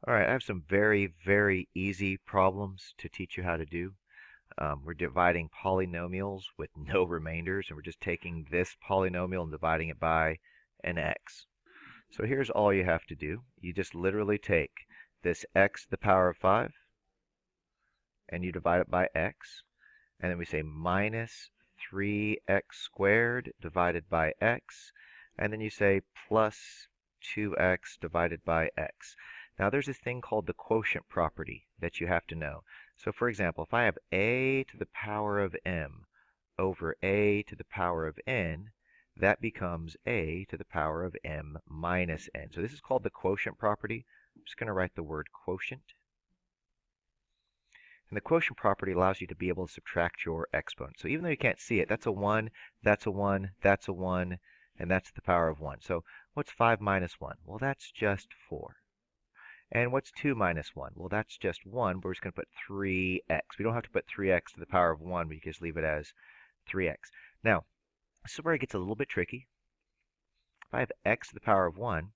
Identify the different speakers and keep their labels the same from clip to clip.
Speaker 1: All right, I have some very, very easy problems to teach you how to do. We're dividing polynomials with no remainders, and we're just taking this polynomial and dividing it by an x. So here's all you have to do. You just literally take this x to the power of 5, and you divide it by x. And then we say minus 3x squared divided by x. And then you say plus 2x divided by x. Now there's this thing called the quotient property that you have to know. So for example, if I have a to the power of m over a to the power of n, that becomes a to the power of m minus n. So this is called the quotient property. I'm just going to write the word quotient. And the quotient property allows you to be able to subtract your exponents. So even though you can't see it, that's a 1, that's a 1, that's a 1, and that's the power of 1. So what's 5 minus 1? Well, that's just 4. And what's 2 minus 1? Well, that's just 1. We're just going to put 3x. We don't have to put 3x to the power of 1. We can just leave it as 3x. Now, this is where it gets a little bit tricky. If I have x to the power of 1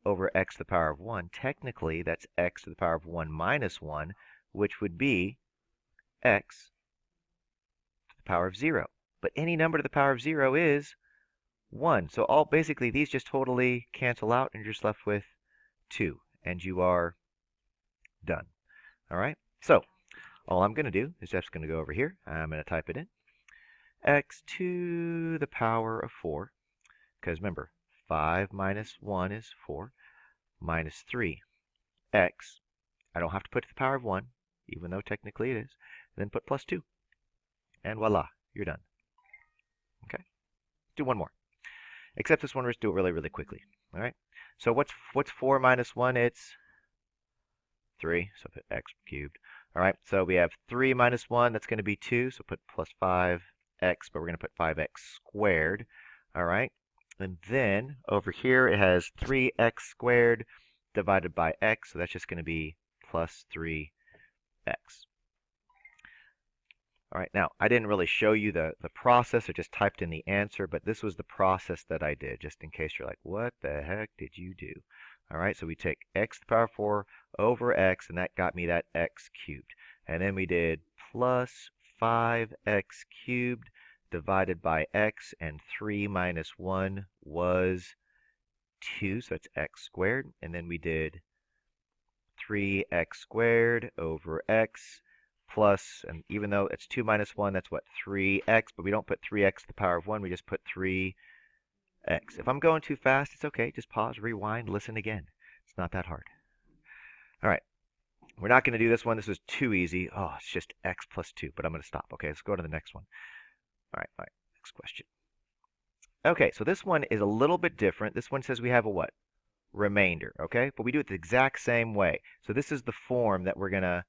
Speaker 1: over x to the power of 1, technically that's x to the power of 1 minus 1, which would be x to the power of 0. But any number to the power of 0 is 1. So basically these just totally cancel out, and you're just left with 2. And you are done. All right? So all I'm going to do is just going to go over here. I'm going to type it in. X to the power of 4. Because remember, 5 minus 1 is 4. Minus 3. X. I don't have to put to the power of 1, even though technically it is. Then put plus 2. And voila, you're done. Okay? Do one more. Except this one, we're just do it really, really quickly. All right? So what's 4 minus 1? It's 3. So put x cubed. All right, so we have 3 minus 1. That's going to be 2. So put plus 5x, but we're going to put 5x squared. All right? And then over here, it has 3x squared divided by x. So that's just going to be plus 3x. All right, now I didn't really show you the process. I just typed in the answer, but this was the process that I did, just in case you're like, what the heck did you do? All right, so we take x to the power of 4 over x, and that got me that x cubed. And then we did plus 5x cubed divided by x, and 3 minus 1 was 2, so that's x squared. And then we did 3x squared over x plus, and even though it's 2 minus 1, that's what, 3x, but we don't put 3x to the power of 1, we just put 3x. If I'm going too fast, it's okay. Just pause, rewind, listen again. It's not that hard. All right. We're not going to do this one. This is too easy. Oh, it's just x plus 2, but I'm going to stop. Okay, let's go to the next one. All right, next question. Okay, so this one is a little bit different. This one says we have a what? Remainder, okay? But we do it the exact same way. So this is the form that we're going to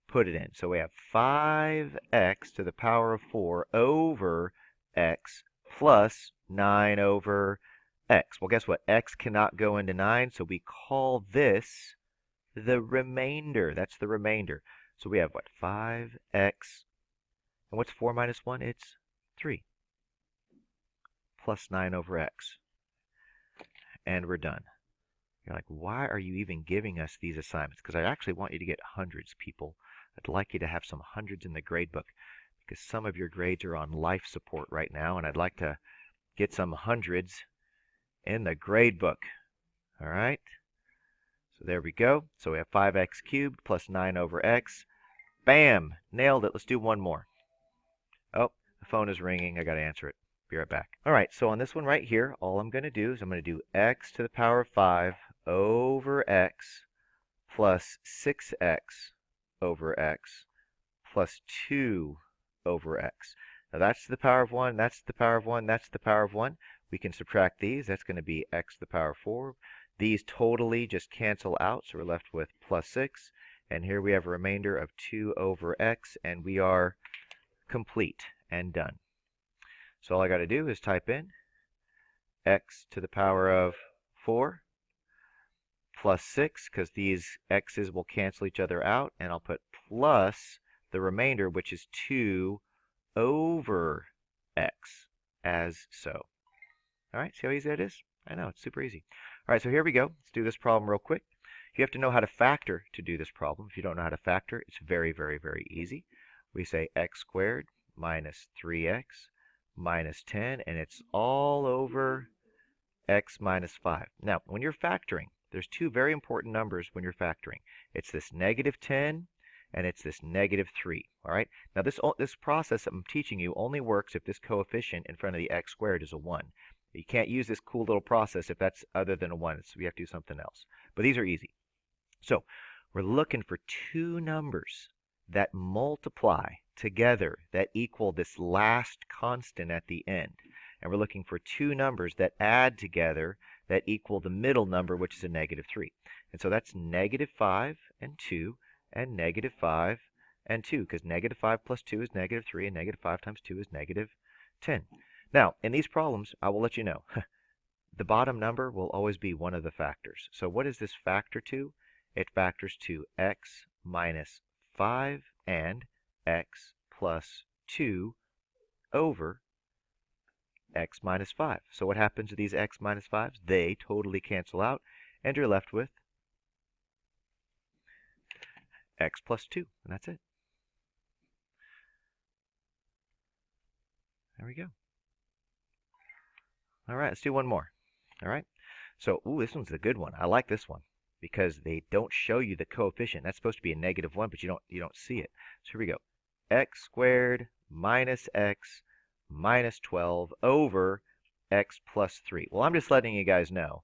Speaker 1: put it in. So we have 5x to the power of 4 over x plus 9 over x. Well, guess what? X cannot go into 9, so we call this the remainder. That's the remainder. So we have what? 5x. And what's 4 minus 1? It's 3. Plus 9 over x. And we're done. You're like, why are you even giving us these assignments? Because I actually want you to get hundreds, people. I'd like you to have some hundreds in the grade book, because some of your grades are on life support right now, and I'd like to get some hundreds in the grade book. All right? So there we go. So we have 5x cubed plus 9 over x. Bam! Nailed it. Let's do one more. Oh, the phone is ringing. I got to answer it. Be right back. All right, so on this one right here, all I'm going to do is I'm going to do x to the power of 5 over x plus 6x over x plus 2 over x. Now that's to the power of 1, that's to the power of 1, that's to the power of 1. We can subtract these. That's going to be x to the power of 4. These totally just cancel out, so we're left with plus 6. And here we have a remainder of 2 over x, and we are complete and done. So all I got to do is type in x to the power of 4 plus 6, because these x's will cancel each other out, and I'll put plus the remainder, which is 2 over x, as so. All right, see how easy that is? I know, it's super easy. All right, so here we go. Let's do this problem real quick. You have to know how to factor to do this problem. If you don't know how to factor, it's very, very, very easy. We say x squared minus 3x minus 10, and it's all over x minus 5. Now, when you're factoring, there's two very important numbers when you're factoring. It's this negative 10 and it's this negative 3. All right? Now, this process that I'm teaching you only works if this coefficient in front of the x squared is a 1. You can't use this cool little process if that's other than a 1. So we have to do something else. But these are easy. So we're looking for two numbers that multiply together that equal this last constant at the end. And we're looking for two numbers that add together that equal the middle number, which is a negative 3. And so that's negative 5 and 2 and negative 5 and 2, because negative 5 plus 2 is negative 3, and negative 5 times 2 is negative 10. Now, in these problems, I will let you know, the bottom number will always be one of the factors. So what does this factor to? It factors to x minus 5 and x plus 2 over x minus 5. So what happens to these x minus 5s? They totally cancel out, and you're left with x plus 2, and that's it. There we go. All right, let's do one more. All right. So, this one's a good one. I like this one because they don't show you the coefficient. That's supposed to be a negative 1, but you don't see it. So here we go. X squared minus x minus 12 over x plus 3. Well, I'm just letting you guys know.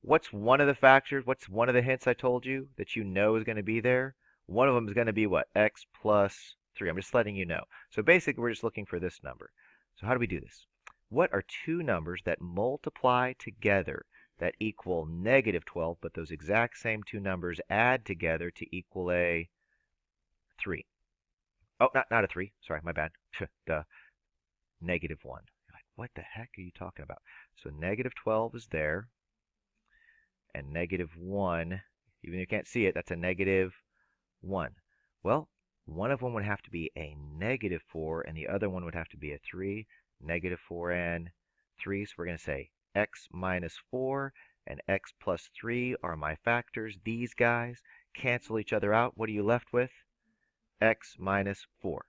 Speaker 1: What's one of the factors? What's one of the hints I told you that you know is going to be there? One of them is going to be what? X plus 3. I'm just letting you know. So basically, we're just looking for this number. So how do we do this? What are two numbers that multiply together that equal negative 12, but those exact same two numbers add together to equal a 3? Oh, not a 3. Sorry, my bad. Duh. Negative 1. You're like, what the heck are you talking about? So negative 12 is there, and negative 1, even if you can't see it, that's a negative 1. Well, one of them would have to be a negative 4, and the other one would have to be a 3. Negative 4 and 3. So we're going to say x minus 4 and x plus 3 are my factors. These guys cancel each other out. What are you left with? X minus 4.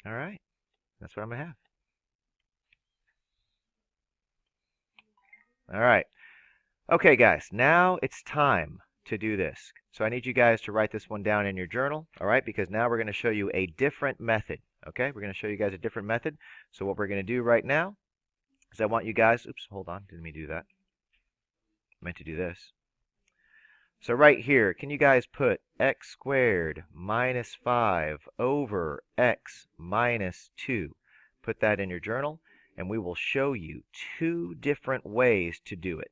Speaker 1: All right. That's what I'm going to have. All right. Okay, guys. Now it's time to do this. So I need you guys to write this one down in your journal. All right, because now we're going to show you a different method. Okay, we're going to show you guys a different method. So what we're going to do right now is I want you guys, oops, hold on, didn't mean to do that. I meant to do this. So right here, can you guys put x squared minus 5 over x minus 2? Put that in your journal, and we will show you two different ways to do it.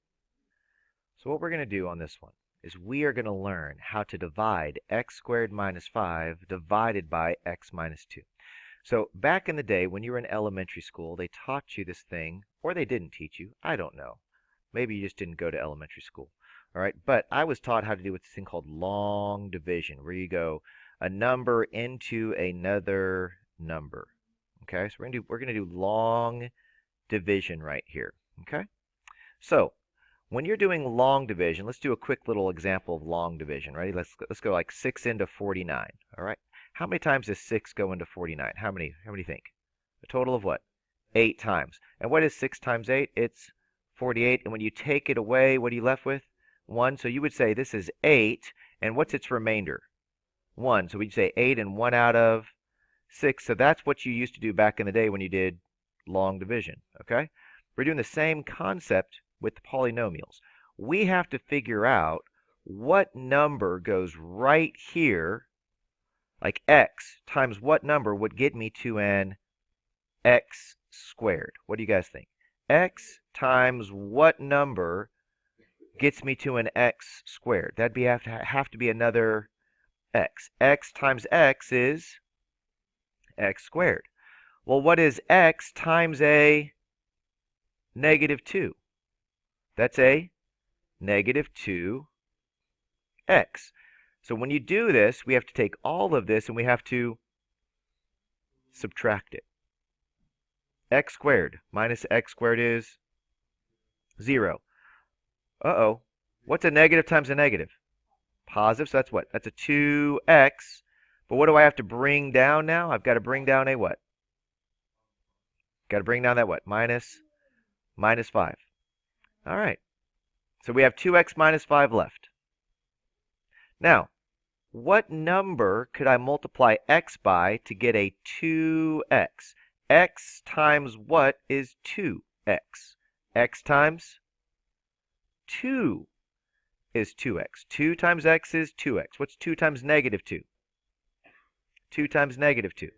Speaker 1: So what we're going to do on this one is we are going to learn how to divide x squared minus 5 divided by x minus 2. So back in the day when you were in elementary school, they taught you this thing, or they didn't teach you. I don't know. Maybe you just didn't go to elementary school. All right, but I was taught how to do this thing called long division, where you go a number into another number. Okay, so we're gonna do long division right here. Okay, so when you're doing long division, let's do a quick little example of long division. Ready? Let's go like 6 into 49. All right. How many times does 6 go into 49? How many do you think? A total of what? 8 times. And what is 6 times 8? It's 48. And when you take it away, what are you left with? 1. So you would say this is 8. And what's its remainder? 1. So we'd say 8 and 1 out of 6. So that's what you used to do back in the day when you did long division. Okay? We're doing the same concept with the polynomials. We have to figure out what number goes right here, like x times what number would get me to an x squared. What do you guys think? X times what number gets me to an x squared? That'd have to be another x. X times x is x squared. Well, what is x times a negative 2? That's a negative 2x. So when you do this, we have to take all of this and we have to subtract it. X squared minus x squared is 0. Uh-oh. What's a negative times a negative? Positive, so that's what? That's a 2x. But what do I have to bring down now? I've got to bring down a what? Got to bring down that what? Minus 5. All right. So we have 2x minus 5 left. Now, what number could I multiply x by to get a 2x? X times what is 2x? X times 2 is 2x. 2 times x is 2x. What's 2 times negative 2? 2 times negative 2.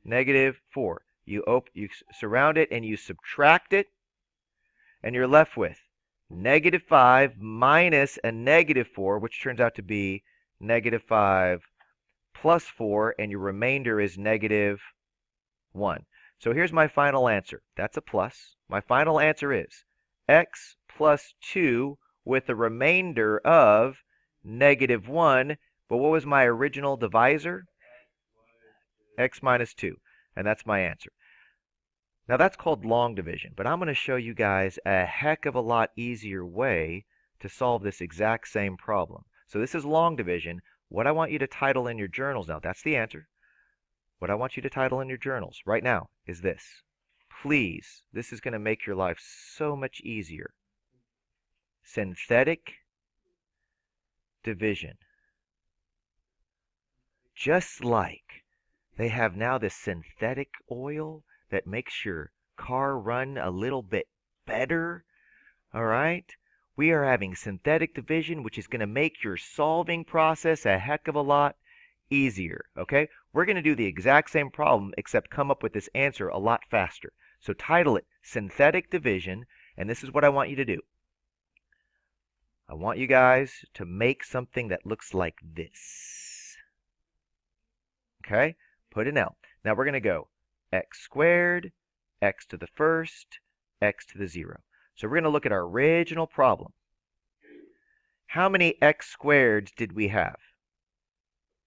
Speaker 1: Negative 4. You surround it and you subtract it, and you're left with negative 5 minus a negative 4, which turns out to be negative 5 plus 4, and your remainder is negative 1. So here's my final answer. That's a plus. My final answer is x plus 2 with a remainder of negative 1. But what was my original divisor? X minus 2. And that's my answer. Now that's called long division, but I'm going to show you guys a heck of a lot easier way to solve this exact same problem. So this is long division. What I want you to title in your journals now, that's the answer. What I want you to title in your journals right now is this. Please, this is going to make your life so much easier. Synthetic division. Just like they have now this synthetic oil that makes your car run a little bit better, all right? We are having synthetic division, which is going to make your solving process a heck of a lot easier, okay? We're going to do the exact same problem, except come up with this answer a lot faster. So title it Synthetic Division, and this is what I want you to do. I want you guys to make something that looks like this. Okay? Put an L. Now we're going to go x squared, x to the first, x to the 0. So we're going to look at our original problem. How many x squareds did we have?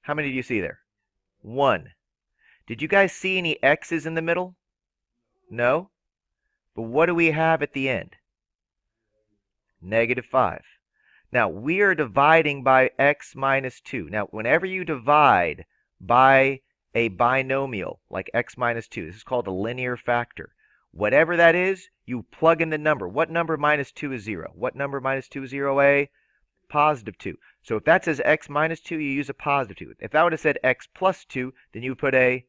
Speaker 1: How many do you see there? 1. Did you guys see any x's in the middle? No? But what do we have at the end? Negative 5. Now, we are dividing by x minus 2. Now, whenever you divide by a binomial, like x minus 2, this is called a linear factor. Whatever that is, you plug in the number. What number minus 2 is 0? What number minus 2 is 0, A? Positive 2. So if that says x minus 2, you use a positive 2. If that would have said x plus 2, then you would put a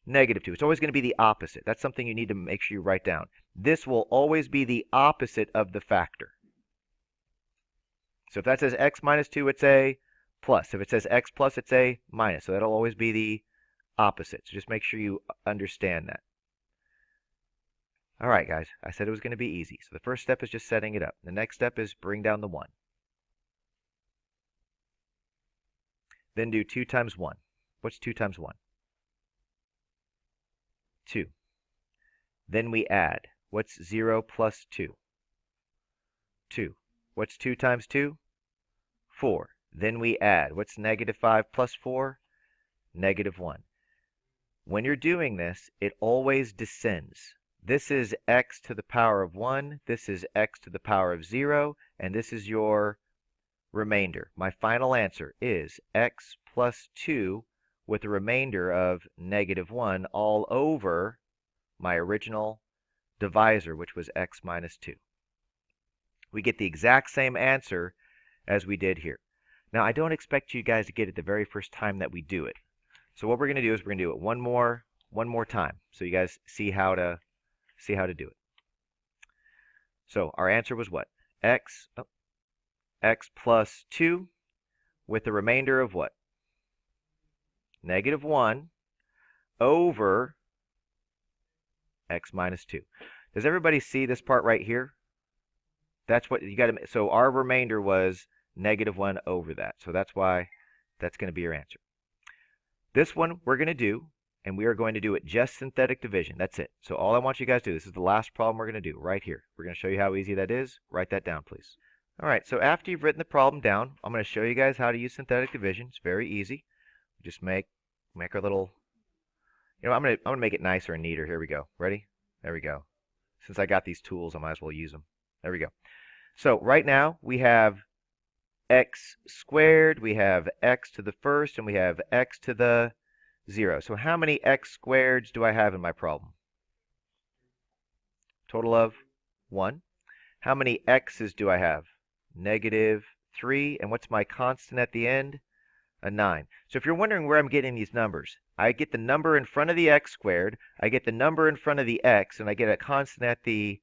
Speaker 1: negative 2. It's always going to be the opposite. That's something you need to make sure you write down. This will always be the opposite of the factor. So if that says x minus 2, it's a plus. If it says x plus, it's a minus. So that'll always be the opposite. So just make sure you understand that. All right, guys. I said it was going to be easy. So the first step is just setting it up. The next step is bring down the 1. Then do 2 times 1. What's 2 times 1? 2. Then we add. What's 0 plus 2? 2. What's 2 times 2? 4. Then we add. What's negative 5 plus 4? Negative 1. When you're doing this, it always descends. This is x to the power of 1. This is x to the power of 0. And this is your remainder. My final answer is x plus 2 with a remainder of negative 1 all over my original divisor, which was x minus 2. We get the exact same answer as we did here. Now, I don't expect you guys to get it the very first time that we do it. So what we're going to do is we're going to do it one more time, so you guys see how to do it. So our answer was what? X plus 2 with the remainder of what? Negative 1 over x minus 2. Does everybody see this part right here? That's what you got to. So our remainder was negative 1 over that. So that's why that's going to be your answer. This one we're going to do, and we are going to do it just synthetic division. That's it. So all I want you guys to do, this is the last problem we're going to do right here. We're going to show you how easy that is. Write that down, please. All right, so after you've written the problem down, I'm going to show you guys how to use synthetic division. It's very easy. Just make our little, I'm going to make it nicer and neater. Here we go. Ready? There we go. Since I got these tools, I might as well use them. There we go. So right now we have x squared, we have x to the first, and we have x to the 0. So how many x squareds do I have in my problem? Total of 1. How many x's do I have? Negative 3. And what's my constant at the end? A 9. So if you're wondering where I'm getting these numbers, I get the number in front of the x squared, I get the number in front of the x, and I get a constant at the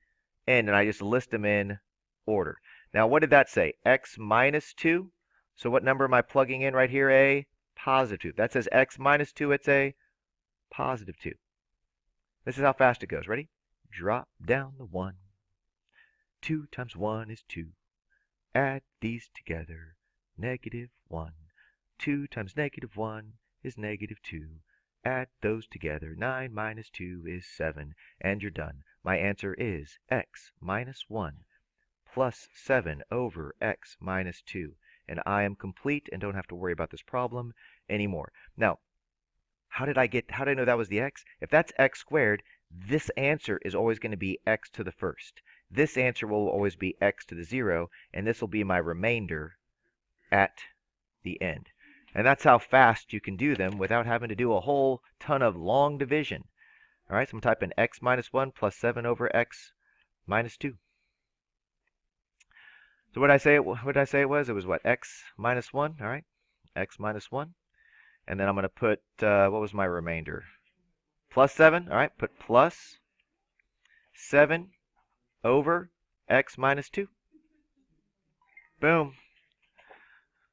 Speaker 1: end, and I just list them in order. Now, what did that say? X minus 2. So what number am I plugging in right here? A positive 2. That says x minus 2. It's a positive 2. This is how fast it goes. Ready? Drop down the 1. 2 times 1 is 2. Add these together. Negative 1. 2 times negative 1 is negative 2. Add those together. 9 minus 2 is 7. And you're done. My answer is x minus 1 plus 7 over x minus 2. And I am complete and don't have to worry about this problem anymore. Now, how did I know that was the x? If that's x squared, this answer is always going to be x to the first. This answer will always be x to the 0, and this will be my remainder at the end. And that's how fast you can do them without having to do a whole ton of long division. All right, so I'm typing x minus 1 plus 7 over x minus 2. So what did I say it was? It was what? X minus 1, all right? X minus 1. And then I'm going to put, what was my remainder? Plus 7, all right? Put plus 7 over x minus 2. Boom.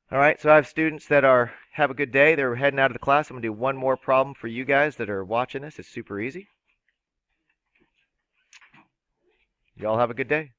Speaker 1: All right, so I have students that have a good day. They're heading out of the class. I'm going to do one more problem for you guys that are watching this. It's super easy. Y'all have a good day.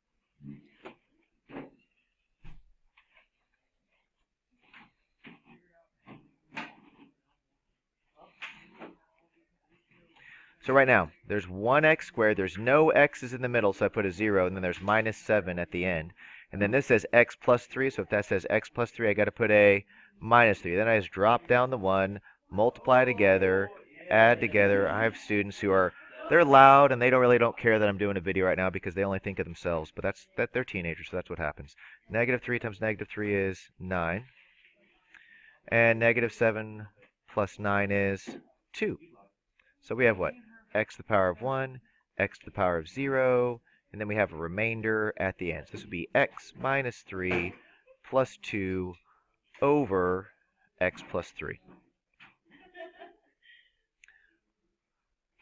Speaker 1: So right now, there's 1x squared. There's no x's in the middle, so I put a 0, and then there's minus 7 at the end. And then this says x plus 3, so if that says x plus 3, I got to put a minus 3. Then I just drop down the 1, multiply together, add together. I have students who they're loud, and they don't care that I'm doing a video right now because they only think of themselves. But they're teenagers, so that's what happens. Negative 3 times negative 3 is 9. And negative 7 plus 9 is 2. So we have what? X to the power of 1, x to the power of 0, and then we have a remainder at the end. So this would be x minus 3 plus 2 over x plus 3.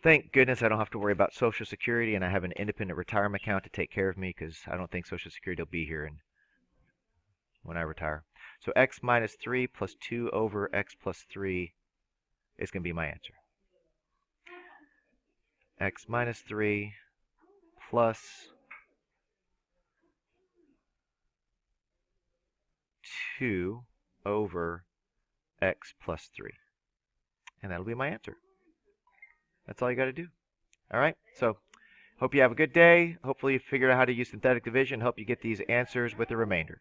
Speaker 1: Thank goodness I don't have to worry about Social Security, and I have an independent retirement account to take care of me because I don't think Social Security will be here when I retire. So x minus 3 plus 2 over x plus 3 is going to be my answer. X minus 3 plus 2 over x plus 3. And that'll be my answer. That's all you got to do. All right, so hope you have a good day. Hopefully you figured out how to use synthetic division, help you get these answers with the remainder.